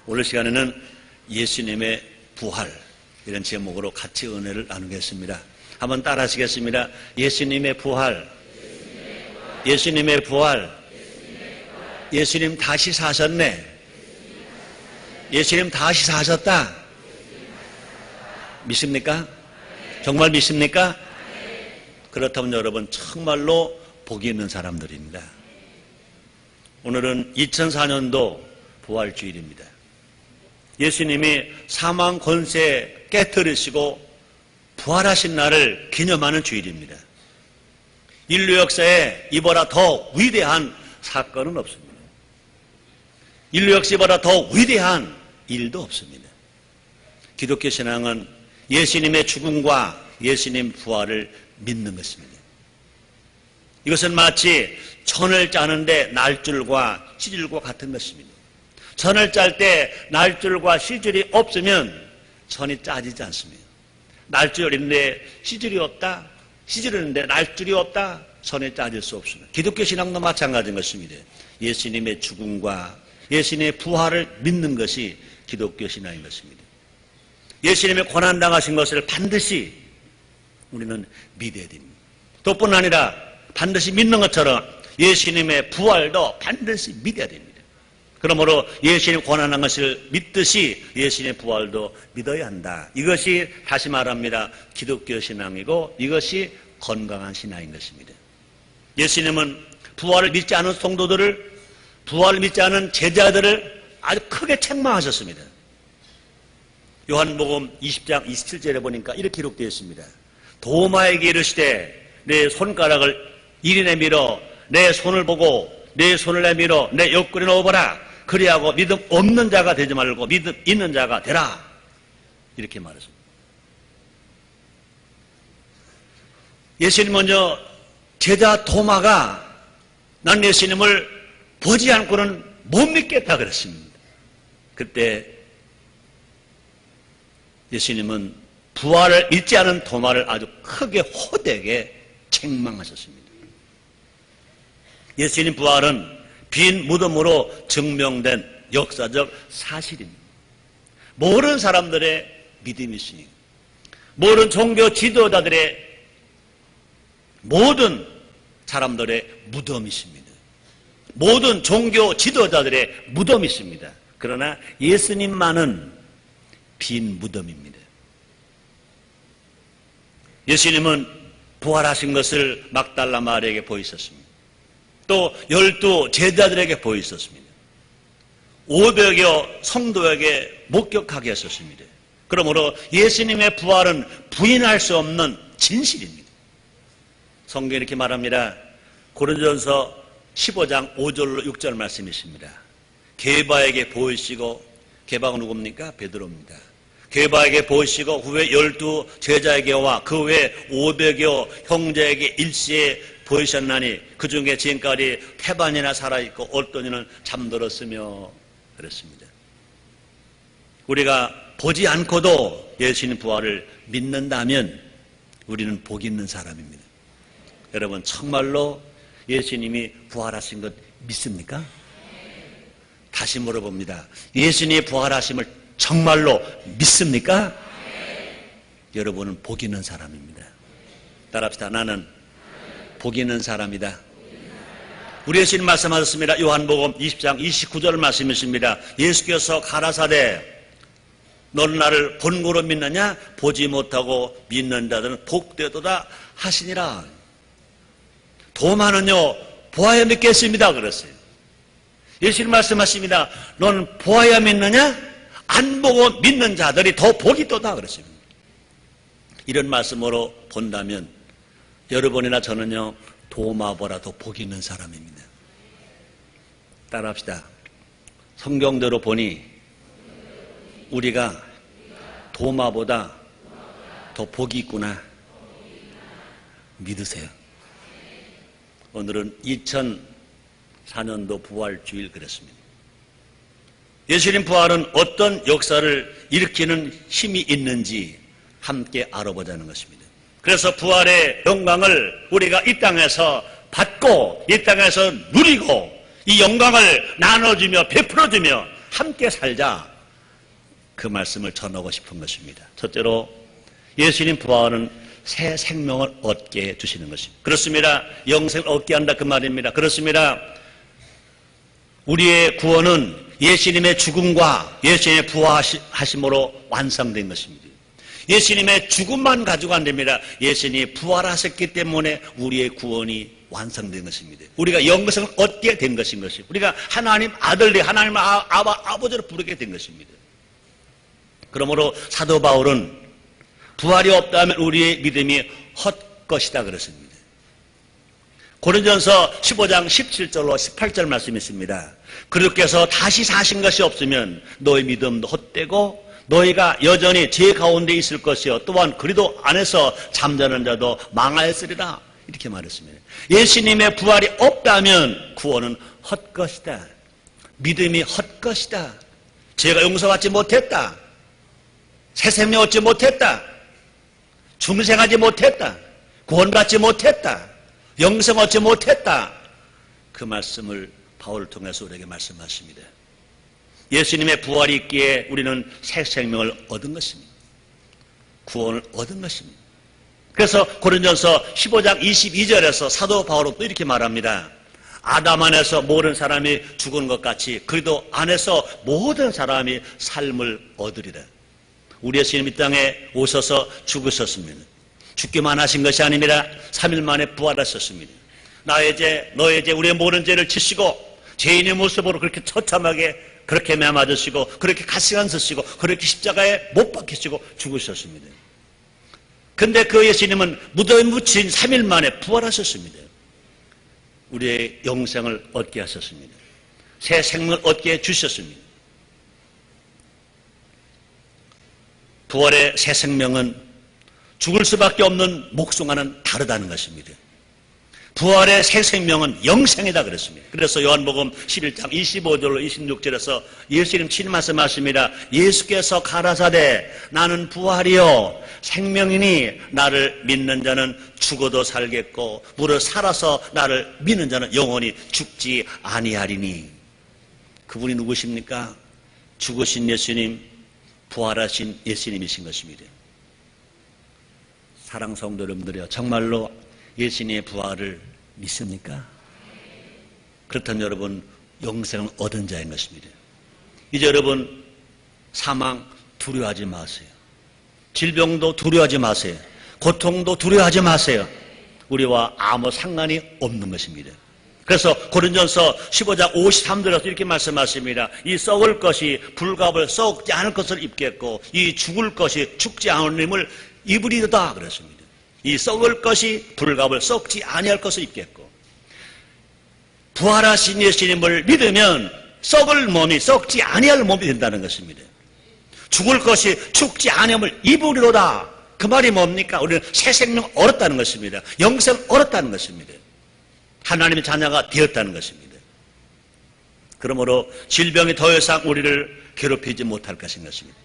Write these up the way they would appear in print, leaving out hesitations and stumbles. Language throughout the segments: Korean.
오늘 시간에는 예수님의 부활 이런 제목으로 같이 은혜를 나누겠습니다. 한번 따라 하시겠습니다. 예수님의 부활, 예수님의 부활, 예수님 다시 사셨네. 예수님 다시 사셨다. 믿습니까? 정말 믿습니까? 그렇다면 여러분 정말로 복이 있는 사람들입니다. 오늘은 2004년도 부활주일입니다. 예수님이 사망 권세 깨뜨리시고 부활하신 날을 기념하는 주일입니다. 인류 역사에 이보다 더 위대한 사건은 없습니다. 인류 역사 이보다 더 위대한 일도 없습니다. 기독교 신앙은 예수님의 죽음과 예수님 부활을 믿는 것입니다. 이것은 마치 천을 짜는데 날줄과 시줄과 같은 것입니다. 천을 짤 때 날줄과 시줄이 없으면 천이 짜지지 않습니다. 날줄이 있는데 시줄이 없다, 시줄이 있는데 날줄이 없다, 천이 짜질 수 없습니다. 기독교 신앙도 마찬가지인 것입니다. 예수님의 죽음과 예수님의 부활을 믿는 것이 기독교 신앙인 것입니다. 예수님의 고난당하신 것을 반드시 우리는 믿어야 됩니다. 그뿐 아니라 반드시 믿는 것처럼 예수님의 부활도 반드시 믿어야 됩니다. 그러므로 예수님 고난한 것을 믿듯이 예수님의 부활도 믿어야 한다. 이것이 다시 말합니다. 기독교 신앙이고 이것이 건강한 신앙인 것입니다. 예수님은 부활을 믿지 않은 성도들을, 부활을 믿지 않은 제자들을 아주 크게 책망하셨습니다. 요한복음 20장 27절에 보니까 이렇게 기록되어 있습니다. 도마에게 이르시되 내 손가락을 이리 내밀어 내 손을 보고 내 손을 내밀어 내 옆구리에 넣어보라. 그리하고 믿음 없는 자가 되지 말고 믿음 있는 자가 되라. 이렇게 말했습니다. 예수님 먼저 제자 도마가 난 예수님을 보지 않고는 못 믿겠다 그랬습니다. 그때 예수님은 부활을 믿지 않은 도마를 아주 크게 호되게 책망하셨습니다. 예수님 부활은 빈 무덤으로 증명된 역사적 사실입니다. 모든 사람들의 믿음이 있으니 모든 종교 지도자들의 모든 사람들의 무덤이 있습니다. 모든 종교 지도자들의 무덤이 있습니다. 그러나 예수님만은 빈 무덤입니다. 예수님은 부활하신 것을 막달라 마리아에게 보이셨습니다. 또 12 제자들에게 보이셨습니다. 500여 성도에게 목격하게 했었습니다. 그러므로 예수님의 부활은 부인할 수 없는 진실입니다. 성경이 이렇게 말합니다. 고린도전서 15장 5절로 6절 말씀이 있습니다. 게바에게 보이시고, 게바가 누굽니까? 베드로입니다. 게바에게 보이시고 후에 12 제자에게와 그 외 500여 형제에게 일시에 보이셨나니 그 중에 지금까지 태반이나 살아있고 어떤 이는 잠들었으며 그랬습니다. 우리가 보지 않고도 예수님 부활을 믿는다면 우리는 복 있는 사람입니다. 여러분 정말로 예수님이 부활하신 것 믿습니까? 다시 물어봅니다. 예수님이 부활하심을 정말로 믿습니까? 여러분은 복 있는 사람입니다. 따라합시다. 나는 복 있는 사람이다. 우리 예수님 말씀하셨습니다. 요한복음 20장 29절 말씀이십니다. 예수께서 가라사대 너는 나를 본고로 믿느냐? 보지 못하고 믿는 자들은 복되도다 하시니라. 도마는요 보아야 믿겠습니다 그랬어요. 예수님 말씀하십니다. 너는 보아야 믿느냐? 안 보고 믿는 자들이 더 복이 있도다 그랬습니다. 이런 말씀으로 본다면 여러분이나 저는요 도마보다 더 복이 있는 사람입니다. 따라합시다. 성경대로 보니 우리가 도마보다 더 복이 있구나. 믿으세요. 오늘은 2004년도 부활주일 그랬습니다. 예수님 부활은 어떤 역사를 일으키는 힘이 있는지 함께 알아보자는 것입니다. 그래서 부활의 영광을 우리가 이 땅에서 받고 이 땅에서 누리고 이 영광을 나눠주며 베풀어주며 함께 살자. 그 말씀을 전하고 싶은 것입니다. 첫째로 예수님 부활은 새 생명을 얻게 해주시는 것입니다. 그렇습니다. 영생을 얻게 한다 그 말입니다. 그렇습니다. 우리의 구원은 예수님의 죽음과 예수님의 부활하심으로 완성된 것입니다. 예수님의 죽음만 가지고 안 됩니다. 예수님이 부활하셨기 때문에 우리의 구원이 완성된 것입니다. 우리가 영생을 얻게 된 것인 것입니다. 우리가 하나님 아들이 하나님 아버지로 부르게 된 것입니다. 그러므로 사도 바울은 부활이 없다면 우리의 믿음이 헛것이다 그랬습니다. 고린도전서 15장 17절로 18절 말씀이 있습니다. 그리스도께서 다시 사신 것이 없으면 너희 믿음도 헛되고 너희가 여전히 죄 가운데 있을 것이요 또한 그리스도 안에서 잠자는 자도 망하였으리라 이렇게 말했습니다. 예수님의 부활이 없다면 구원은 헛것이다. 믿음이 헛것이다. 죄가 용서받지 못했다. 새 생명 얻지 못했다. 중생하지 못했다. 구원받지 못했다. 영생 얻지 못했다. 그 말씀을 바울을 통해서 우리에게 말씀하십니다. 예수님의 부활이 있기에 우리는 새 생명을 얻은 것입니다. 구원을 얻은 것입니다. 그래서 고린도전서 15장 22절에서 사도 바울은 또 이렇게 말합니다. 아담 안에서 모든 사람이 죽은 것 같이 그리스도 안에서 모든 사람이 삶을 얻으리라. 우리 예수님 이 땅에 오셔서 죽으셨습니다. 죽기만 하신 것이 아닙니다. 3일 만에 부활하셨습니다. 나의 죄, 너의 죄, 우리의 모든 죄를 지시고 죄인의 모습으로 그렇게 처참하게 그렇게 매 맞으시고 그렇게 가시관 쓰시고 그렇게 십자가에 못 박히시고 죽으셨습니다. 근데 그 예수님은 무덤에 묻힌 3일 만에 부활하셨습니다. 우리의 영생을 얻게 하셨습니다. 새 생명을 얻게 해주셨습니다. 부활의 새 생명은 죽을 수밖에 없는 목숨과는 다르다는 것입니다. 부활의 새 생명은 영생이다 그랬습니다. 그래서 요한복음 11장 25절로 26절에서 예수님 친히 말씀하십니다. 예수께서 가라사대 나는 부활이요 생명이니 나를 믿는 자는 죽어도 살겠고 무릇 살아서 나를 믿는 자는 영원히 죽지 아니하리니. 그분이 누구십니까? 죽으신 예수님, 부활하신 예수님이신 것입니다. 사랑 성도 여러분들이요, 정말로 예수님의 부활을 믿습니까? 그렇다면 여러분 영생을 얻은 자인 것입니다. 이제 여러분 사망 두려워하지 마세요. 질병도 두려워하지 마세요. 고통도 두려워하지 마세요. 우리와 아무 상관이 없는 것입니다. 그래서 고린도전서 15장 53절에서 이렇게 말씀하십니다. 이 썩을 것이 불갑을 썩지 않을 것을 입겠고 이 죽을 것이 죽지 않을 힘을 입으리로다 그랬습니다. 이 썩을 것이 불갑을 썩지 아니할 것을 입겠고 부활하신 예수님을 믿으면 썩을 몸이 썩지 아니할 몸이 된다는 것입니다. 죽을 것이 죽지 아니함을 입으리로다. 그 말이 뭡니까? 우리는 새 생명 얻었다는 것입니다. 영생 얻었다는 것입니다. 하나님의 자녀가 되었다는 것입니다. 그러므로 질병이 더 이상 우리를 괴롭히지 못할 것인 것입니다.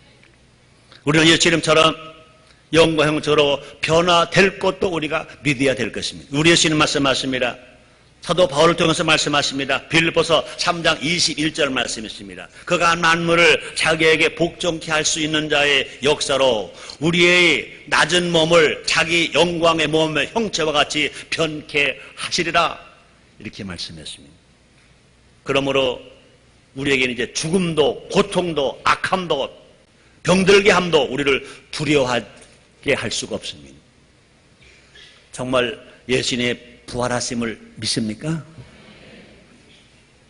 우리는 예수님처럼 영과 형처로 변화될 것도 우리가 믿어야 될 것입니다. 우리 예수님 말씀하십니다. 사도 바울을 통해서 말씀하십니다. 빌립보서 3장 21절 말씀이십니다. 그가 만물을 자기에게 복종케 할 수 있는 자의 역사로 우리의 낮은 몸을 자기 영광의 몸의 형체와 같이 변케 하시리라 이렇게 말씀했습니다. 그러므로 우리에게는 이제 죽음도 고통도 악함도 병들게 함도 우리를 두려워하게 할 수가 없습니다. 정말 예수님의 부활하심을 믿습니까?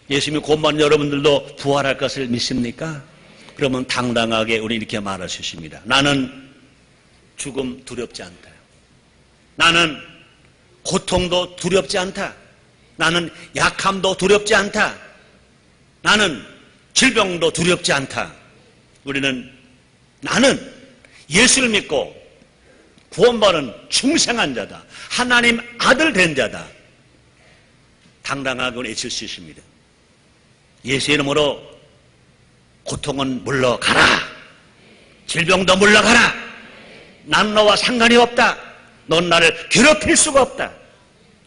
예수님이 곧만 여러분들도 부활할 것을 믿습니까? 그러면 당당하게 우리 이렇게 말할 수 있습니다. 나는 죽음 두렵지 않다. 나는 고통도 두렵지 않다. 나는 약함도 두렵지 않다. 나는 질병도 두렵지 않다. 나는 예수를 믿고 구원받은 중생한 자다. 하나님 아들 된 자다. 당당하게 외칠 수 있습니다. 예수의 이름으로 고통은 물러가라. 질병도 물러가라. 난 너와 상관이 없다. 넌 나를 괴롭힐 수가 없다.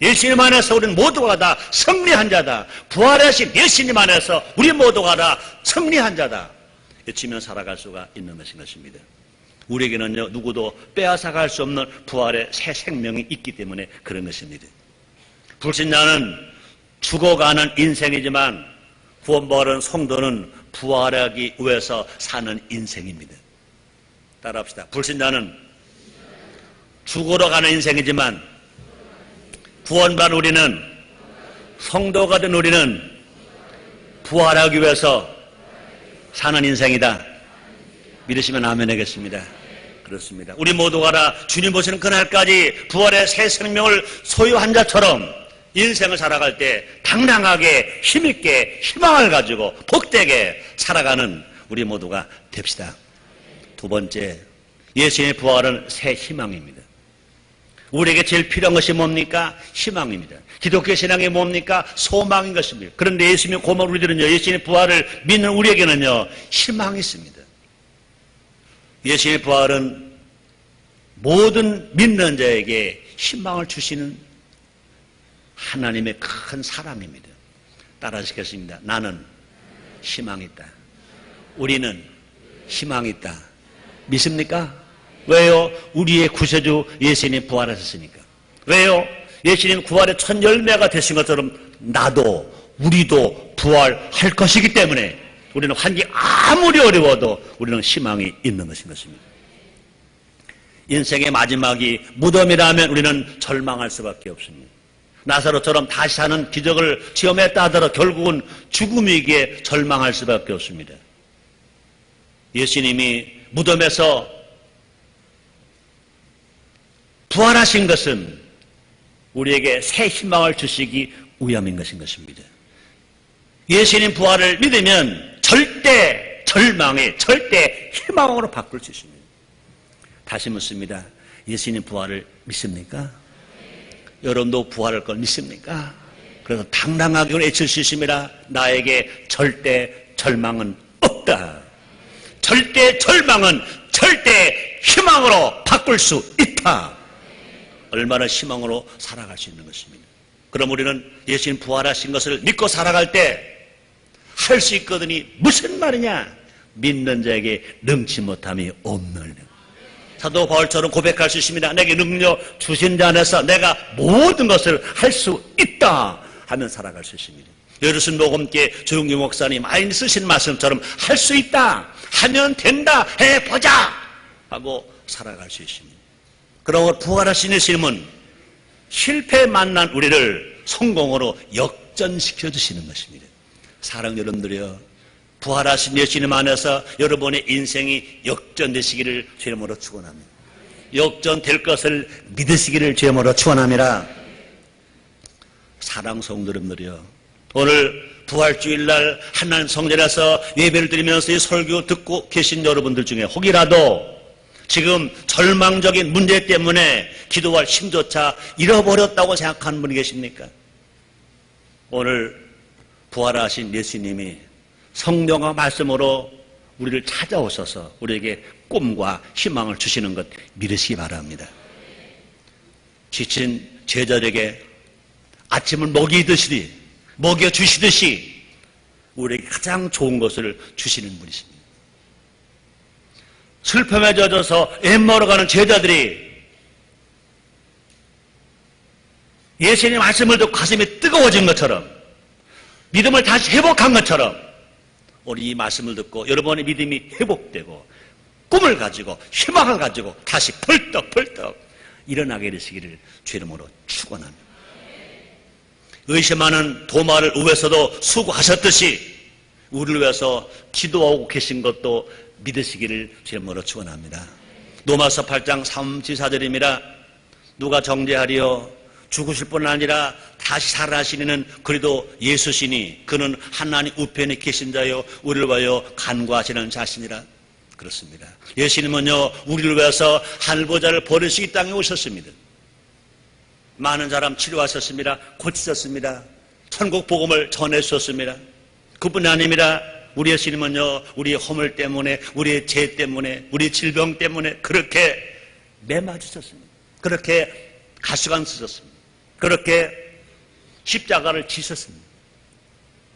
예수님 안에서 우리는 모두가 다 승리한 자다. 부활하신 예수님 안에서 우리 모두가 다 승리한 자다. 외치며 살아갈 수가 있는 것입니다. 우리에게는요, 누구도 빼앗아갈 수 없는 부활의 새 생명이 있기 때문에 그런 것입니다. 불신자는 죽어가는 인생이지만 구원받은 성도는 부활하기 위해서 사는 인생입니다. 따라합시다. 불신자는 죽으러 가는 인생이지만 구원받은 우리는, 성도가 된 우리는 부활하기 위해서 사는 인생이다. 믿으시면 아멘 하겠습니다. 그렇습니다. 우리 모두가 다 주님 보시는 그날까지 부활의 새 생명을 소유한 자처럼 인생을 살아갈 때 당당하게 힘있게 희망을 가지고 복되게 살아가는 우리 모두가 됩시다. 두 번째, 예수님의 부활은 새 희망입니다. 우리에게 제일 필요한 것이 뭡니까? 희망입니다. 기독교 신앙이 뭡니까? 소망인 것입니다. 그런데 예수님의 고마운 우리들은요, 예수님의 부활을 믿는 우리에게는요, 희망이 있습니다. 예수님의 부활은 모든 믿는 자에게 희망을 주시는 하나님의 큰 사랑입니다. 따라하시겠습니다. 나는 희망이 있다. 우리는 희망이 있다. 믿습니까? 왜요? 우리의 구세주 예수님이 부활하셨으니까. 왜요? 예수님 구활의 첫 열매가 되신 것처럼 나도 우리도 부활할 것이기 때문에 우리는 환경이 아무리 어려워도 우리는 희망이 있는 것입니다. 인생의 마지막이 무덤이라면 우리는 절망할 수밖에 없습니다. 나사로처럼 다시 사는 기적을 체험했다 하더라도 결국은 죽음이기에 절망할 수밖에 없습니다. 예수님이 무덤에서 부활하신 것은 우리에게 새 희망을 주시기 위함인 것입니다. 예수님 부활을 믿으면 절대 절망이 절대 희망으로 바꿀 수 있습니다. 다시 묻습니다. 예수님 부활을 믿습니까? 여러분도 부활할 걸 믿습니까? 그래서 당당하게 외칠 수 있습니다. 나에게 절대 절망은 없다. 절대 절망은 절대 희망으로 바꿀 수 있다. 얼마나 희망으로 살아갈 수 있는 것입니다. 그럼 우리는 예수님 부활하신 것을 믿고 살아갈 때 할 수 있거든요. 무슨 말이냐? 믿는 자에게 능치 못함이 없느니라. 사도 바울처럼 고백할 수 있습니다. 내게 능력 주신 자 안에서 내가 모든 것을 할 수 있다 하면 살아갈 수 있습니다. 여르순 복음교회 조용기 목사님 많이 쓰신 말씀처럼 할 수 있다 하면 된다 해보자 하고 살아갈 수 있습니다. 그러고 부활하신 예수님은 실패 만난 우리를 성공으로 역전시켜 주시는 것입니다. 사랑 여러분들이여, 부활하신 예수님 안에서 여러분의 인생이 역전되시기를 주님으로 축원합니다. 역전될 것을 믿으시기를 주님으로 축원합니다. 사랑 성도 여러분들이여, 오늘 부활주일날 하나님 성전에서 예배를 드리면서 이 설교 듣고 계신 여러분들 중에 혹이라도 지금 절망적인 문제 때문에 기도할 힘조차 잃어버렸다고 생각하는 분이 계십니까? 오늘 부활하신 예수님이 성령과 말씀으로 우리를 찾아오셔서 우리에게 꿈과 희망을 주시는 것 믿으시기 바랍니다. 지친 제자에게 아침을 먹여주시듯이 우리에게 가장 좋은 것을 주시는 분이십니다. 슬픔에 젖어서 엠마오로 제자들이 예수님 말씀을 듣고 가슴이 뜨거워진 것처럼, 믿음을 다시 회복한 것처럼 우리 이 말씀을 듣고 여러분의 믿음이 회복되고 꿈을 가지고 희망을 가지고 다시 펄떡펄떡 일어나게 되시기를 주의 이름으로 축원합니다. 의심하는 도마를 위해서도 수고하셨듯이 우리를 위해서 기도하고 계신 것도 믿으시기를 주의 이름으로 축원합니다. 로마서 8장 3-4절입니다. 누가 정죄하리요? 죽으실 뿐 아니라 다시 살아나시는 그래도 예수시니 그는 하나님 우편에 계신 자요 우리를 위하여 간구하시는 자신이라. 그렇습니다. 예수님은요 우리를 위해서 하늘보좌를 버리시기 땅에 오셨습니다. 많은 사람 치료하셨습니다. 고치셨습니다. 천국 복음을 전해주셨습니다. 그뿐이 아닙니다. 우리 예수님은요 우리의 허물 때문에, 우리의 죄 때문에, 우리 질병 때문에 그렇게 매맞으셨습니다. 그렇게 가시관 쓰셨습니다. 그렇게 십자가를 지셨습니다.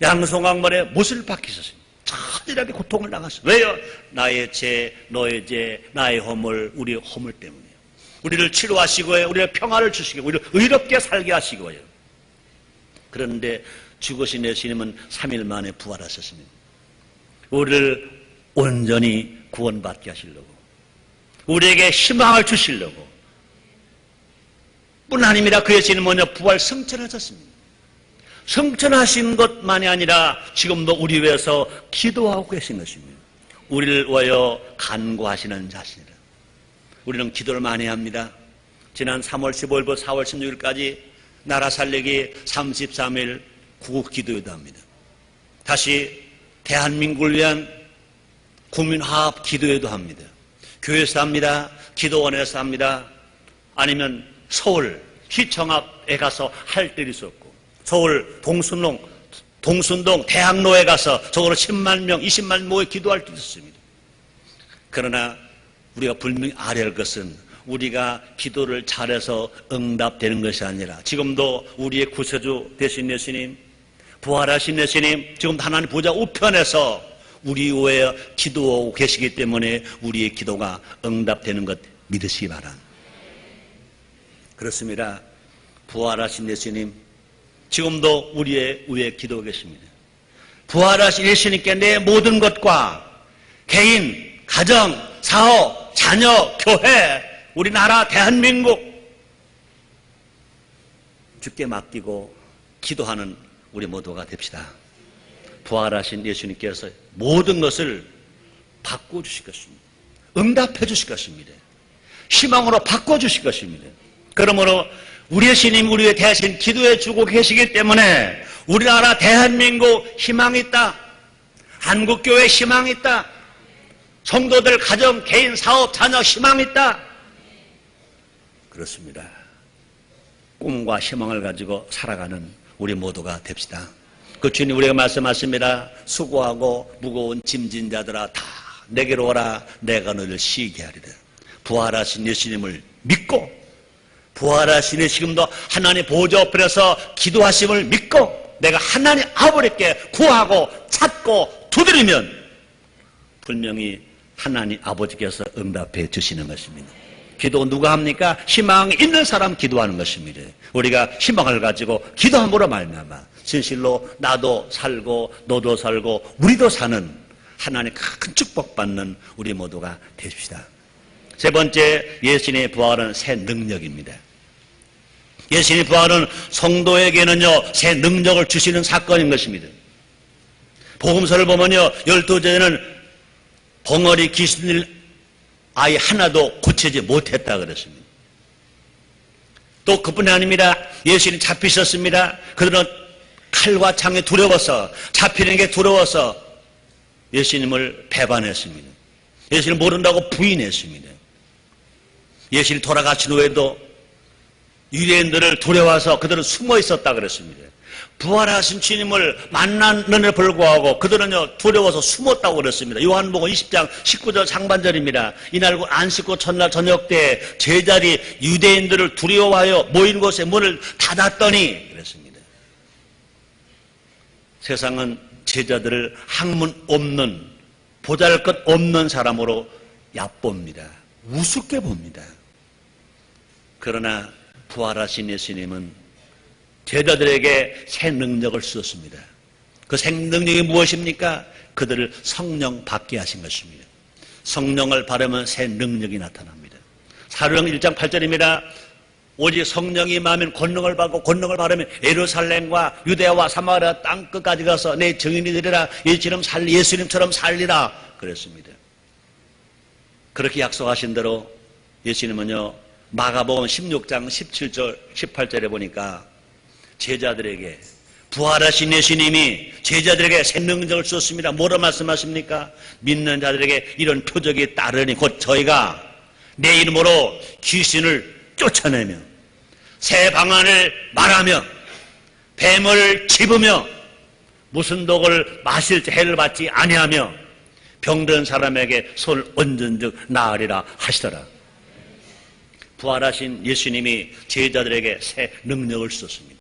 양송악물에 못을 박히셨습니다. 천일하게 고통을 당하셨어요. 왜요? 나의 죄, 너의 죄, 나의 허물, 우리의 허물 때문이에요. 우리를 치료하시고요, 우리의 평화를 주시고, 우리를 의롭게 살게 하시고요. 그런데 죽으신 예수님은 3일 만에 부활하셨습니다. 우리를 온전히 구원받게 하시려고, 우리에게 희망을 주시려고 뿐 아닙니다. 그 예수님은 먼저 부활 성천하셨습니다. 성천하신 것만이 아니라 지금도 우리 위해서 기도하고 계신 것입니다. 우리를 위하여 간구하시는 자신이라. 우리는 기도를 많이 합니다. 지난 3월 15일부터 4월 16일까지 나라 살리기 33일 구국 기도회도 합니다. 다시 대한민국을 위한 국민화합 기도회도 합니다. 교회에서 합니다. 기도원에서 합니다. 아니면 서울 시청 앞에 가서 할 때도 있었고, 서울 동순동 대학로에 가서 적어도 10만 명, 20만 명 모여 기도할 때도 있었습니다. 그러나 우리가 분명히 알아야 할 것은 우리가 기도를 잘해서 응답되는 것이 아니라 지금도 우리의 구세주 되신 예수님, 부활하신 예수님, 지금 하나님 보좌 우편에서 우리 위에 기도하고 계시기 때문에 우리의 기도가 응답되는 것 믿으시기 바랍니다. 그렇습니다. 부활하신 예수님, 지금도 우리의 위에 기도하고 계십니다. 부활하신 예수님께 내 모든 것과 개인, 가정, 사업, 자녀, 교회, 우리나라, 대한민국 주께 맡기고 기도하는 우리 모두가 됩시다. 부활하신 예수님께서 모든 것을 바꿔주실 것입니다. 응답해 주실 것입니다. 희망으로 바꿔주실 것입니다. 그러므로 우리 예수님 우리의 대신 기도해 주고 계시기 때문에 우리나라 대한민국 희망이 있다. 한국교회 희망이 있다. 성도들 가정, 개인, 사업, 자녀 희망이 있다. 그렇습니다. 꿈과 희망을 가지고 살아가는 우리 모두가 됩시다. 그 주님 우리가 말씀하십니다. 수고하고 무거운 짐진 자들아 다 내게로 오라. 내가 너를 쉬게 하리라. 부활하신 예수님을 믿고 부활하신 예수님도 하나님 보좌 앞에서 기도하심을 믿고 내가 하나님 아버지께 구하고 찾고 두드리면 분명히 하나님 아버지께서 응답해 주시는 것입니다. 기도 누가 합니까? 희망이 있는 사람 기도하는 것입니다. 우리가 희망을 가지고 기도함으로 말미암아 진실로 나도 살고 너도 살고 우리도 사는 하나님 큰 축복받는 우리 모두가 되십시다. 세 번째, 예수님의 부활은 새 능력입니다. 예수님의 부활은 성도에게는요 새 능력을 주시는 사건인 것입니다. 복음서를 보면요 12제자는 벙어리 귀신을 아예 하나도 고치지 못했다 그랬습니다. 또 그뿐이 아닙니다. 예수님이 잡히셨습니다. 그들은 칼과 창에 두려워서 잡히는 게 두려워서 예수님을 배반했습니다. 예수님을 모른다고 부인했습니다. 예수님이 돌아가신 후에도 유대인들을 두려워서 그들은 숨어 있었다 그랬습니다. 부활하신 주님을 만났는데 불구하고 그들은요 두려워서 숨었다고 그랬습니다. 요한복음 20장 19절 상반절입니다. 이날 안식구 첫날 저녁 때 제자들이 유대인들을 두려워하여 모인 곳에 문을 닫았더니 그랬습니다. 세상은 제자들을 학문 없는 보잘것 사람으로 얕봅니다. 우습게 봅니다. 그러나 부활하신 예수님은 제자들에게 새 능력을 주었습니다. 그 새 능력이 무엇입니까? 그들을 성령 받게 하신 것입니다. 성령을 바르면 새 능력이 나타납니다. 사도행전 1장 8절입니다. 오직 성령이 임하면 권능을 받고 권능을 받으면 예루살렘과 유대와 사마리아 땅끝까지 가서 내 증인이 되리라. 예수님처럼 살리라 그랬습니다. 그렇게 약속하신 대로 예수님은요 마가복음 16장 17절 18절에 보니까 제자들에게 부활하신 예수님이 제자들에게 새 능력을 주었습니다. 뭐라 말씀하십니까? 믿는 자들에게 이런 표적이 따르니 곧 저희가 내 이름으로 귀신을 쫓아내며 새 방언을 말하며 뱀을 집으며 무슨 독을 마실 때 해를 받지 아니하며 병든 사람에게 손을 얹은즉 나으리라 하시더라. 부활하신 예수님이 제자들에게 새 능력을 주었습니다.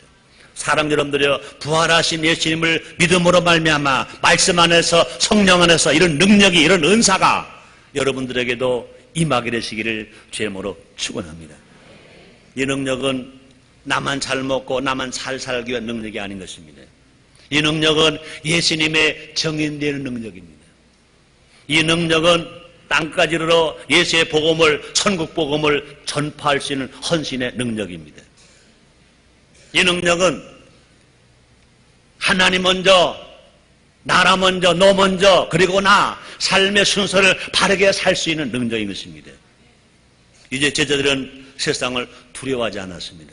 사랑 여러분들이여, 부활하신 예수님을 믿음으로 말미암아 말씀 안에서, 성령 안에서 이런 능력이, 이런 은사가 여러분들에게도 임하게 되시기를 주님으로 축원합니다. 이 능력은 나만 잘 먹고 나만 잘 살기 위한 능력이 아닌 것입니다. 이 능력은 예수님의 정인되는 능력입니다. 이 능력은 땅까지 이르러 예수의 복음을, 천국 복음을 전파할 수 있는 헌신의 능력입니다. 이 능력은 하나님 먼저, 나라 먼저, 너 먼저, 그리고 나, 삶의 순서를 바르게 살 수 있는 능력인 것입니다. 이제 제자들은 세상을 두려워하지 않았습니다.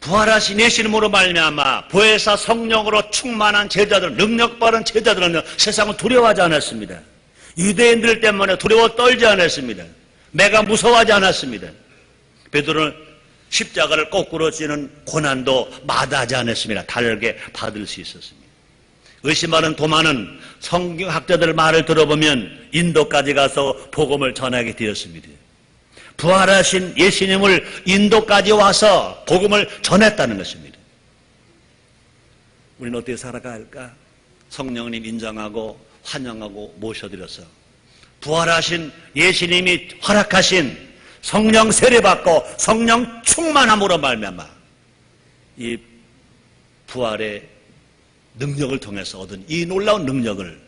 부활하신 예수님으로 말미암아 보혜사 성령으로 충만한 제자들, 능력 받은 제자들은 세상을 두려워하지 않았습니다. 유대인들 때문에 두려워 떨지 않았습니다. 내가 무서워하지 않았습니다. 베드로는 십자가를 거꾸로 지는 고난도 마다하지 않았습니다. 달게 받을 수 있었습니다. 의심하는 도마는 성경학자들 말을 들어보면 인도까지 가서 복음을 전하게 되었습니다. 부활하신 예수님을 인도까지 와서 복음을 전했다는 것입니다. 우리는 어떻게 살아가야 할까? 성령님 인정하고 환영하고 모셔드려서 부활하신 예수님이 허락하신 성령 세례받고 성령 충만함으로 말미암아 이 부활의 능력을 통해서 얻은 이 놀라운 능력을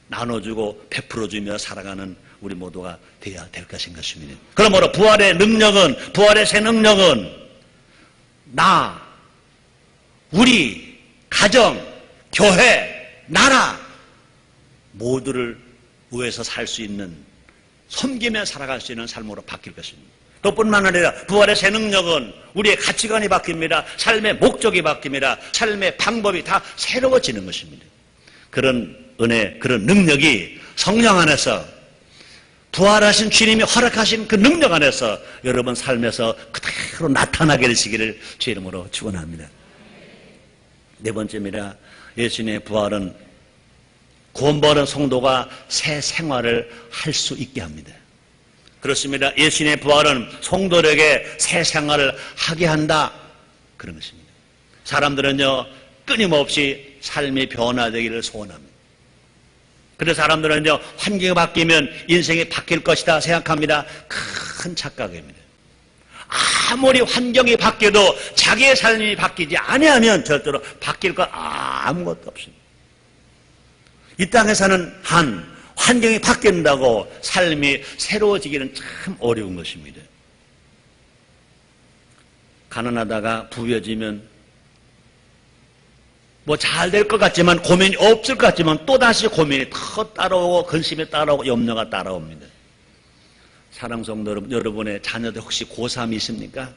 나눠주고 베풀어주며 살아가는 우리 모두가 되어야 될 것인 것입니다. 그러므로 부활의 능력은, 부활의 새 능력은 나, 우리, 가정, 교회, 나라 모두를 위해서 살 수 있는, 섬기며 살아갈 수 있는 삶으로 바뀔 것입니다. 그뿐만 아니라 부활의 새 능력은 우리의 가치관이 바뀝니다. 삶의 목적이 바뀝니다. 삶의 방법이 다 새로워지는 것입니다. 그런 은혜, 그런 능력이 성령 안에서 부활하신 주님이 허락하신 그 능력 안에서 여러분 삶에서 그대로 나타나게 되시기를 주의 이름으로 축원합니다. 네 번째입니다. 예수님의 부활은 구원받은 성도가 새 생활을 할 수 있게 합니다. 그렇습니다. 예수님의 부활은 성도들에게 새 생활을 하게 한다, 그런 것입니다. 사람들은요 끊임없이 삶이 변화되기를 소원합니다. 그래서 사람들은요 환경이 바뀌면 인생이 바뀔 것이다 생각합니다. 큰 착각입니다. 아무리 환경이 바뀌어도 자기의 삶이 바뀌지 아니하면 절대로 바뀔 것 아무것도 없습니다. 이 땅에 사는 한 환경이 바뀐다고 삶이 새로워지기는 참 어려운 것입니다. 가난하다가 부유해지면 뭐 잘 될 것 같지만 고민이 없을 것 같지만 또다시 고민이 더 따라오고 근심이 따라오고 염려가 따라옵니다. 사랑 성도 여러분, 여러분의 자녀들 혹시 고3이 있습니까?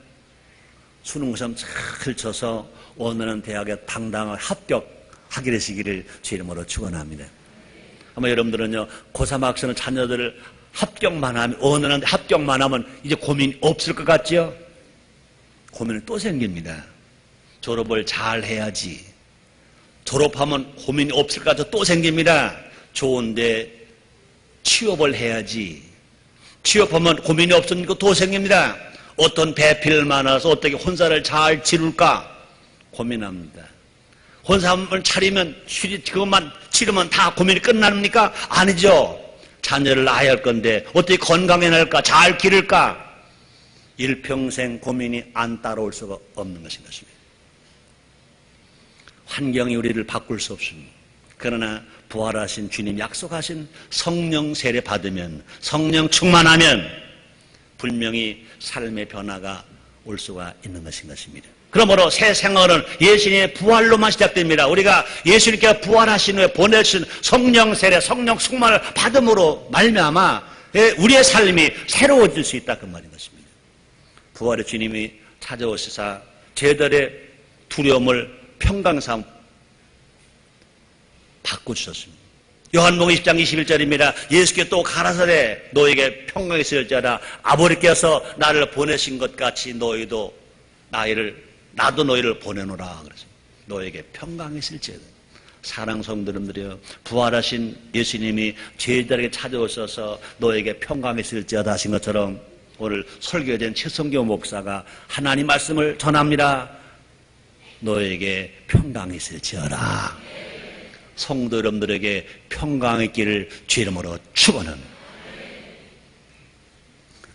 수능 시험 잘 쳐서 원하는 대학에 당당하게 합격하게 되시기를 주 이름으로 축원합니다. 아마 여러분들은요 고3 학생은 자녀들을 합격만 하면, 원하는 합격만 하면 이제 고민이 없을 것 같지요? 고민이 또 생깁니다. 졸업을 잘 해야지. 졸업하면 고민이 없을 것 같아 또 생깁니다. 좋은데 취업을 해야지. 취업하면 고민이 없으니까 또 생깁니다. 어떤 배필을 만나서 어떻게 혼사를 잘 치룰까 고민합니다. 혼사를 차리면 그것만 치르면 다 고민이 끝납니까? 아니죠. 자녀를 낳아야 할 건데 어떻게 건강해 낼까, 잘 기를까, 일평생 고민이 안 따라올 수가 없는 것인 것입니다. 환경이 우리를 바꿀 수 없습니다. 그러나 부활하신 주님 약속하신 성령 세례 받으면, 성령 충만하면 분명히 삶의 변화가 올 수가 있는 것인 것입니다. 그러므로 새 생활은 예수님의 부활로만 시작됩니다. 우리가 예수님께서 부활하신 후에 보내신 성령 세례, 성령 충만을 받음으로 말미암아 우리의 삶이 새로워질 수 있다, 그 말인 것입니다. 부활의 주님이 찾아오시사 제자들의 두려움을 평강삼 바꿔주셨습니다. 요한복음 20장 21절입니다. 예수께서 또 가라사대 너에게 평강이 있을지어다. 아버지께서 나를 보내신 것 같이 너희도 나도 너희를 보내노라. 그래서 너에게 평강이 있을지어다. 사랑 성도님들이여, 부활하신 예수님이 제자들에게 찾아오셔서 너에게 평강이 있을지어다 하신 것처럼 오늘 설교된 최성교 목사가 하나님 말씀을 전합니다. 너에게 평강이 있을지어라. 성도 여러분들에게 평강이 있기를 주 이름으로 축원합니다.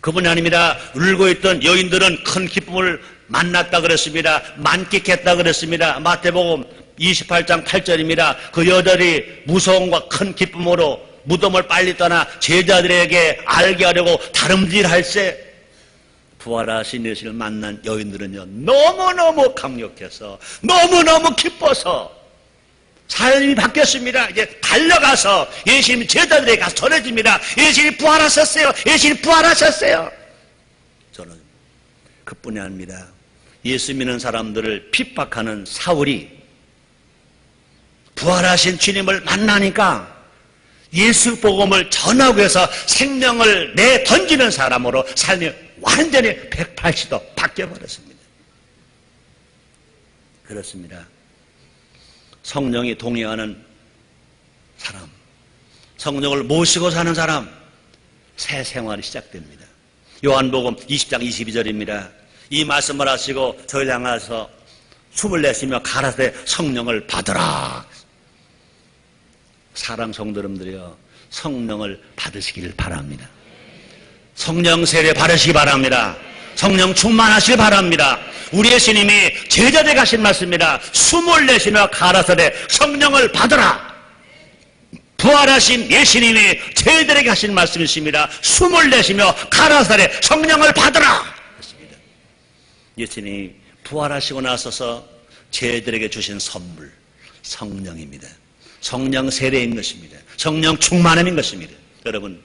그분이 아닙니다. 울고 있던 여인들은 큰 기쁨을 만났다 그랬습니다. 만끽했다 그랬습니다. 마태복음 28장 8절입니다. 그 여자들이 무서움과 큰 기쁨으로 무덤을 빨리 떠나 제자들에게 알게 하려고 다름질할세 부활하신 예수를 만난 여인들은요, 너무너무 강력해서 너무너무 기뻐서 삶이 바뀌었습니다. 이제 달려가서 예수님 제자들에게 가서 전해집니다. 예수님이 부활하셨어요. 예수님이 부활하셨어요. 저는 그뿐이 아닙니다. 예수 믿는 사람들을 핍박하는 사울이 부활하신 주님을 만나니까 예수 복음을 전하기 위해서 생명을 내던지는 사람으로 삶이 완전히 180도 바뀌어버렸습니다. 그렇습니다. 성령이 동행하는 사람, 성령을 모시고 사는 사람, 새 생활이 시작됩니다. 요한복음 20장 22절입니다. 이 말씀을 하시고 저를 향해서 숨을 내쉬며 가라사대 성령을 받으라. 사랑 성도 여러분들이여, 성령을 받으시기를 바랍니다. 성령 세례 받으시기 바랍니다. 성령 충만하시기 바랍니다. 우리 예수님이 제자들에게 하신 말씀입니다. 숨을 내쉬며 가라사대 성령을 받으라. 부활하신 예수님이 제자들에게 하신 말씀이십니다. 숨을 내쉬며 가라사대 성령을 받으라. 그렇습니다. 예수님이 부활하시고 나서서 제자들에게 주신 선물, 성령입니다. 성령 세례인 것입니다. 성령 충만함인 것입니다. 여러분,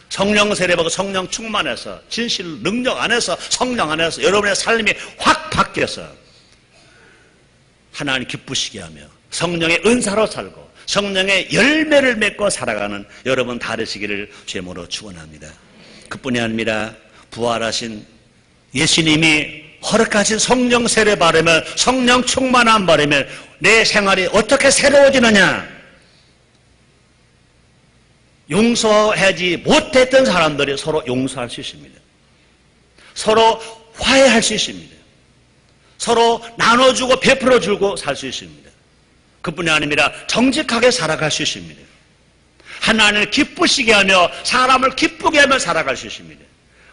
성령 세례받고 성령 충만해서 진실 능력 안에서 성령 안에서 여러분의 삶이 확 바뀌어서 하나님 기쁘시게 하며 성령의 은사로 살고 성령의 열매를 맺고 살아가는 여러분 다르시기를 주님으로 축원합니다. 그뿐이 아닙니다. 부활하신 예수님이 허락하신 성령 세례 바르면 성령 충만함 바르면 내 생활이 어떻게 새로워지느냐? 용서하지 못했던 사람들이 서로 용서할 수 있습니다. 서로 화해할 수 있습니다. 서로 나눠주고 베풀어주고 살 수 있습니다. 그뿐이 아닙니다. 정직하게 살아갈 수 있습니다. 하나님을 기쁘시게 하며 사람을 기쁘게 하며 살아갈 수 있습니다.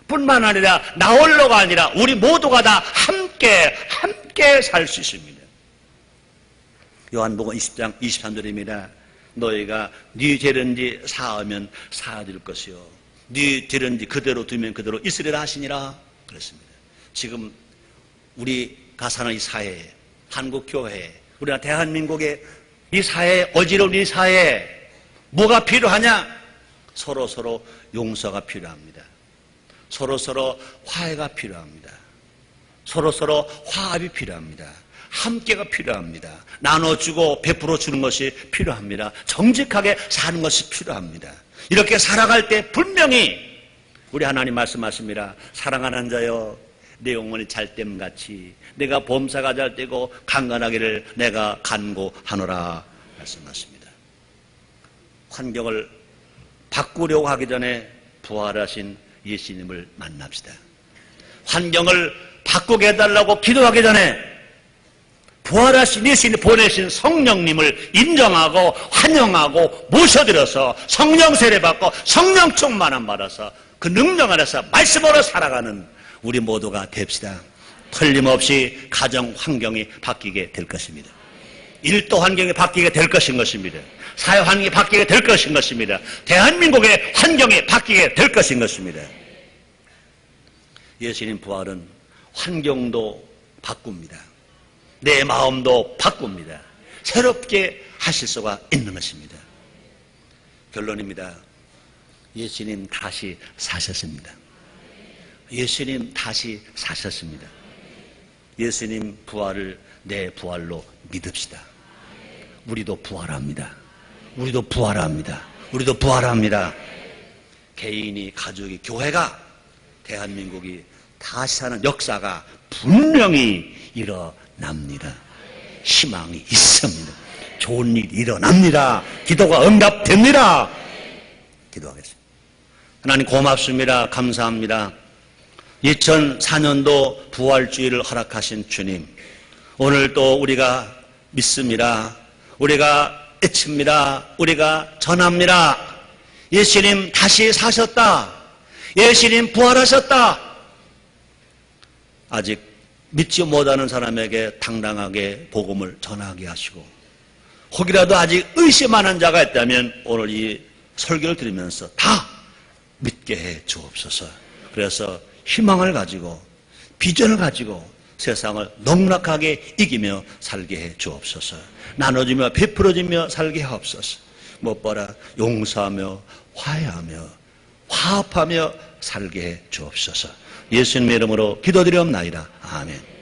뿐만 아니라 나 홀로가 아니라 우리 모두가 다 함께 살 수 있습니다. 요한복음 20장 23절입니다. 너희가 네 죄든지 사하면 사하될 것이요 네 죄든지 그대로 두면 그대로 있으리라 하시니라 그랬습니다. 지금 우리가 사는 이 사회에, 한국 교회에, 우리가 대한민국의 이 사회에, 어지러운 이 사회에 뭐가 필요하냐? 서로 용서가 필요합니다. 서로 화해가 필요합니다. 서로 화합이 필요합니다. 함께가 필요합니다. 나눠주고 베풀어 주는 것이 필요합니다. 정직하게 사는 것이 필요합니다. 이렇게 살아갈 때 분명히 우리 하나님 말씀하십니다. 사랑하는 자여 내 영혼이 잘됨같이 내가 범사가 잘되고 강건하기를 내가 간구하노라 말씀하십니다. 환경을 바꾸려고 하기 전에 부활하신 예수님을 만납시다. 환경을 바꾸게 해달라고 기도하기 전에 부활하신 예수님 보내신 성령님을 인정하고 환영하고 모셔드려서 성령 세례받고 성령 충만함 받아서 그 능력 안에서 말씀으로 살아가는 우리 모두가 됩시다. 틀림없이 가정 환경이 바뀌게 될 것입니다. 일도 환경이 바뀌게 될 것입니다. 사회 환경이 바뀌게 될 것입니다. 대한민국의 환경이 바뀌게 될 것입니다. 예수님 부활은 환경도 바꿉니다. 내 마음도 바꿉니다. 새롭게 하실 수가 있는 것입니다. 결론입니다. 예수님 다시 사셨습니다. 예수님 다시 사셨습니다. 예수님 부활을 내 부활로 믿읍시다. 우리도 부활합니다. 우리도 부활합니다. 우리도 부활합니다. 개인이, 가족이, 교회가, 대한민국이 다시 사는 역사가 분명히 일어납니다. 희망이 있습니다. 좋은 일이 일어납니다. 기도가 응답됩니다. 기도하겠습니다. 하나님 고맙습니다. 감사합니다. 2004년도 부활주의를 허락하신 주님, 오늘 또 우리가 믿습니다. 우리가 외칩니다. 우리가 전합니다. 예수님 다시 사셨다. 예수님 부활하셨다. 아직 믿지 못하는 사람에게 당당하게 복음을 전하게 하시고, 혹이라도 아직 의심하는 자가 있다면 오늘 이 설교를 들으면서 다 믿게 해 주옵소서. 그래서 희망을 가지고 비전을 가지고 세상을 넉넉하게 이기며 살게 해 주옵소서. 나눠주며 베풀어주며 살게 하옵소서. 무엇보다 용서하며 화해하며 화합하며 살게 해 주옵소서. 예수님의 이름으로 기도드리옵나이다. 아멘.